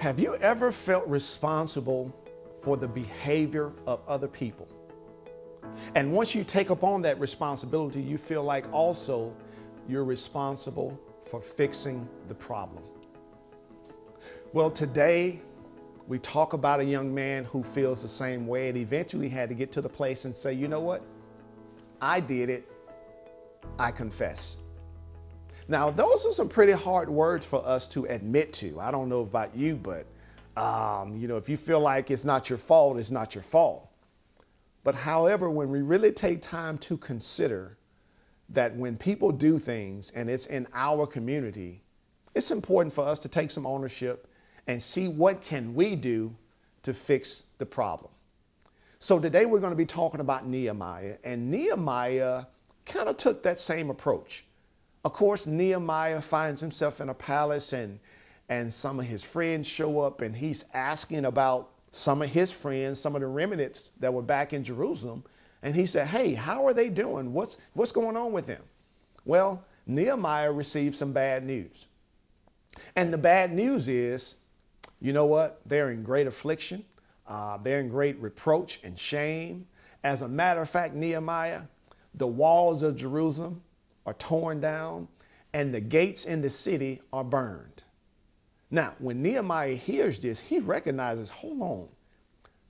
Have you ever felt responsible for the behavior of other people? And once you take upon that responsibility, you feel like also you're responsible for fixing the problem. Well, today we talk about a young man who feels the same way and eventually had to get to the place and say, you know what? I did it. I confess. Now, those are some pretty hard words for us to admit to. I don't know about you, but if you feel like it's not your fault, it's not your fault. But however, when we really take time to consider that when people do things and it's in our community, it's important for us to take some ownership and see what can we do to fix the problem. So today we're going to be talking about Nehemiah, and Nehemiah kind of took that same approach. Of course, Nehemiah finds himself in a palace and some of his friends show up and he's asking about some of his friends, some of the remnants that were back in Jerusalem. And he said, hey, how are they doing? What's going on with them? Well, Nehemiah received some bad news. And the bad news is, you know what? They're in great affliction. They're in great reproach and shame. As a matter of fact, Nehemiah, the walls of Jerusalem are torn down and the gates in the city are burned. Now, when Nehemiah hears this, he recognizes, hold on,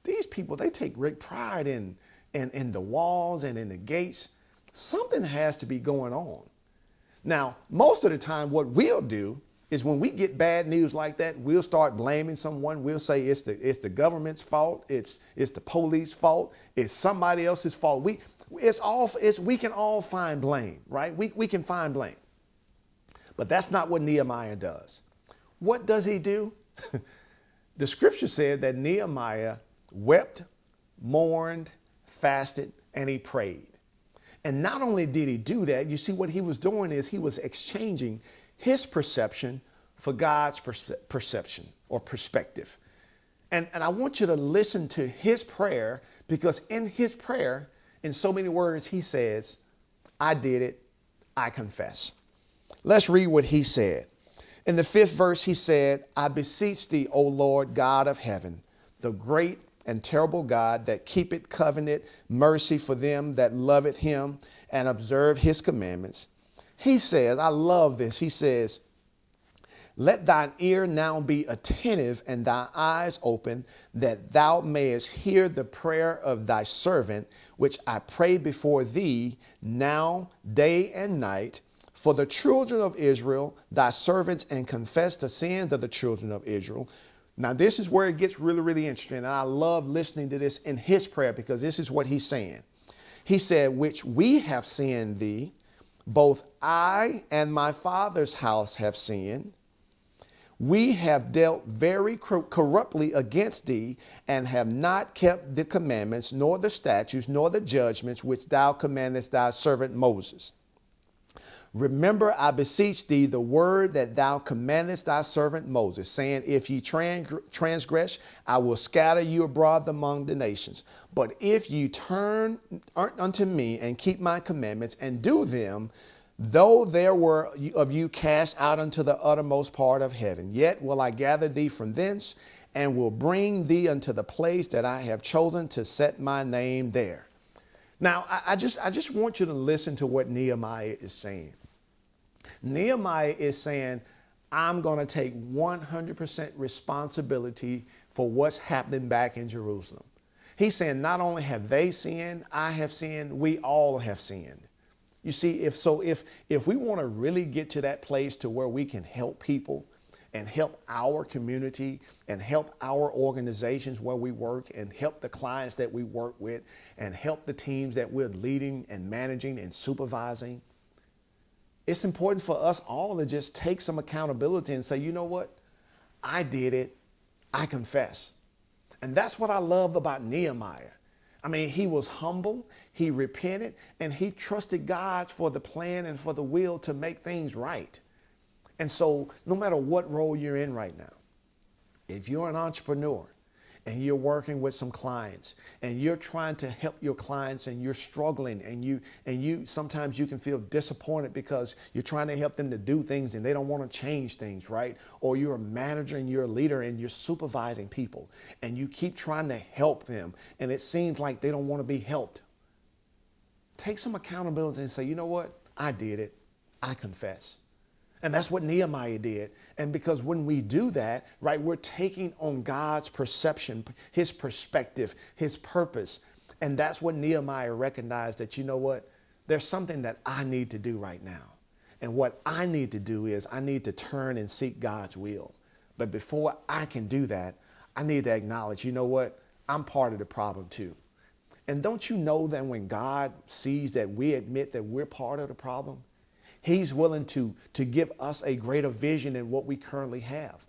these people, they take great pride in the walls and in the gates. Something has to be going on. Now, most of the time, what we'll do is when we get bad news like that, we'll start blaming someone. We'll say it's the government's fault. It's the police fault. It's somebody else's fault. We can all find blame, right? We can find blame. But that's not what Nehemiah does. What does he do? The scripture said that Nehemiah wept, mourned, fasted, and he prayed. And not only did he do that, you see what he was doing is he was exchanging his perception for God's perception or perspective. And I want you to listen to his prayer, because in his prayer, in so many words, he says, I did it, I confess. Let's read what he said. In the 5th verse, he said, I beseech thee, O Lord God of heaven, the great and terrible God that keepeth covenant mercy for them that loveth him and observe his commandments. He says, I love this. He says, let thine ear now be attentive and thy eyes open, that thou mayest hear the prayer of thy servant, which I pray before thee now, day and night, for the children of Israel, thy servants, and confess the sins of the children of Israel. Now, this is where it gets really, really interesting. And I love listening to this in his prayer, because this is what he's saying. He said, which we have sinned thee, both I and my father's house have sinned. We have dealt very corruptly against thee, and have not kept the commandments, nor the statutes, nor the judgments which thou commandest thy servant Moses. Remember, I beseech thee, the word that thou commandest thy servant Moses, saying, if ye transgress, I will scatter you abroad among the nations. But if ye turn unto me and keep my commandments and do them, though there were of you cast out unto the uttermost part of heaven, yet will I gather thee from thence and will bring thee unto the place that I have chosen to set my name there. Now, I just want you to listen to what Nehemiah is saying. Nehemiah is saying, I'm going to take 100% responsibility for what's happening back in Jerusalem. He's saying, not only have they sinned, I have sinned, we all have sinned. You see, if we want to really get to that place to where we can help people and help our community and help our organizations where we work and help the clients that we work with and help the teams that we're leading and managing and supervising, it's important for us all to just take some accountability and say, you know what? I did it. I confess. And that's what I love about Nehemiah. I mean, he was humble, he repented, and he trusted God for the plan and for the will to make things right. And so no matter what role you're in right now, if you're an entrepreneur, and you're working with some clients and you're trying to help your clients and you're struggling and you sometimes you can feel disappointed because you're trying to help them to do things and they don't want to change things, right? Or you're a manager and you're a leader and you're supervising people and you keep trying to help them and it seems like they don't want to be helped. Take some accountability and say, you know what? I did it. I confess. And that's what Nehemiah did. And because when we do that, right, we're taking on God's perception, his perspective, his purpose. And that's what Nehemiah recognized, that, you know what, there's something that I need to do right now. And what I need to do is I need to turn and seek God's will. But before I can do that, I need to acknowledge, you know what, I'm part of the problem too. And don't you know that when God sees that we admit that we're part of the problem, he's willing to give us a greater vision than what we currently have.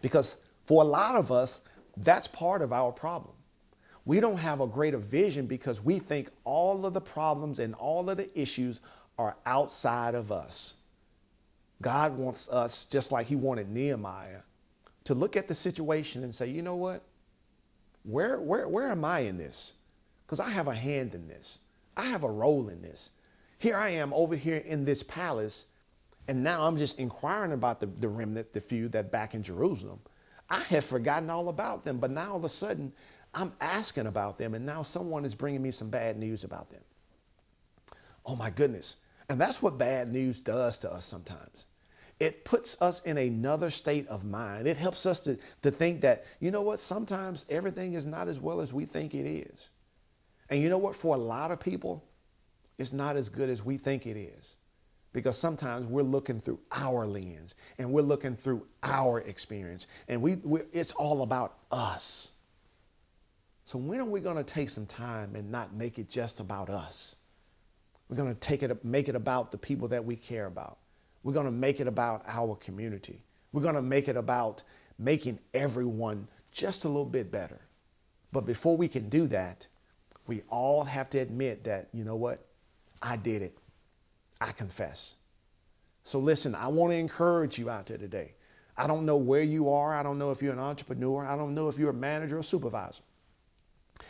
Because for a lot of us, that's part of our problem. We don't have a greater vision because we think all of the problems and all of the issues are outside of us. God wants us, just like he wanted Nehemiah, to look at the situation and say, you know what? Where am I in this? Because I have a hand in this. I have a role in this. Here I am over here in this palace, and now I'm just inquiring about the remnant, the few that back in Jerusalem. I have forgotten all about them, but now all of a sudden I'm asking about them, and now someone is bringing me some bad news about them. Oh my goodness. And that's what bad news does to us sometimes. It puts us in another state of mind. It helps us to think that, you know what, sometimes everything is not as well as we think it is. And you know what, for a lot of people, it's not as good as we think it is, because sometimes we're looking through our lens and we're looking through our experience, and it's all about us. So when are we going to take some time and not make it just about us? We're going to make it about the people that we care about. We're going to make it about our community. We're going to make it about making everyone just a little bit better. But before we can do that, we all have to admit that, you know what? I did it. I confess. So listen, I want to encourage you out there today. I don't know where you are. I don't know if you're an entrepreneur. I don't know if you're a manager or supervisor.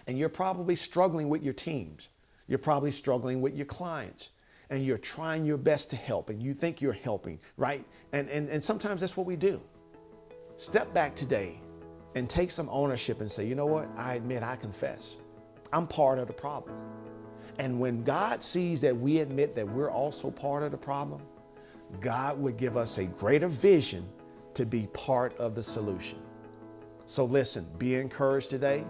And you're probably struggling with your teams. You're probably struggling with your clients. And you're trying your best to help. And you think you're helping, right? And sometimes that's what we do. Step back today and take some ownership and say, you know what? I admit, I confess. I'm part of the problem. And when God sees that we admit that we're also part of the problem, God would give us a greater vision to be part of the solution. So listen, be encouraged today.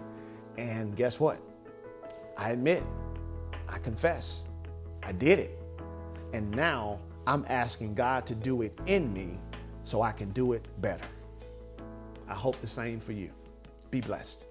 And guess what? I admit, I confess, I did it. And now I'm asking God to do it in me so I can do it better. I hope the same for you. Be blessed.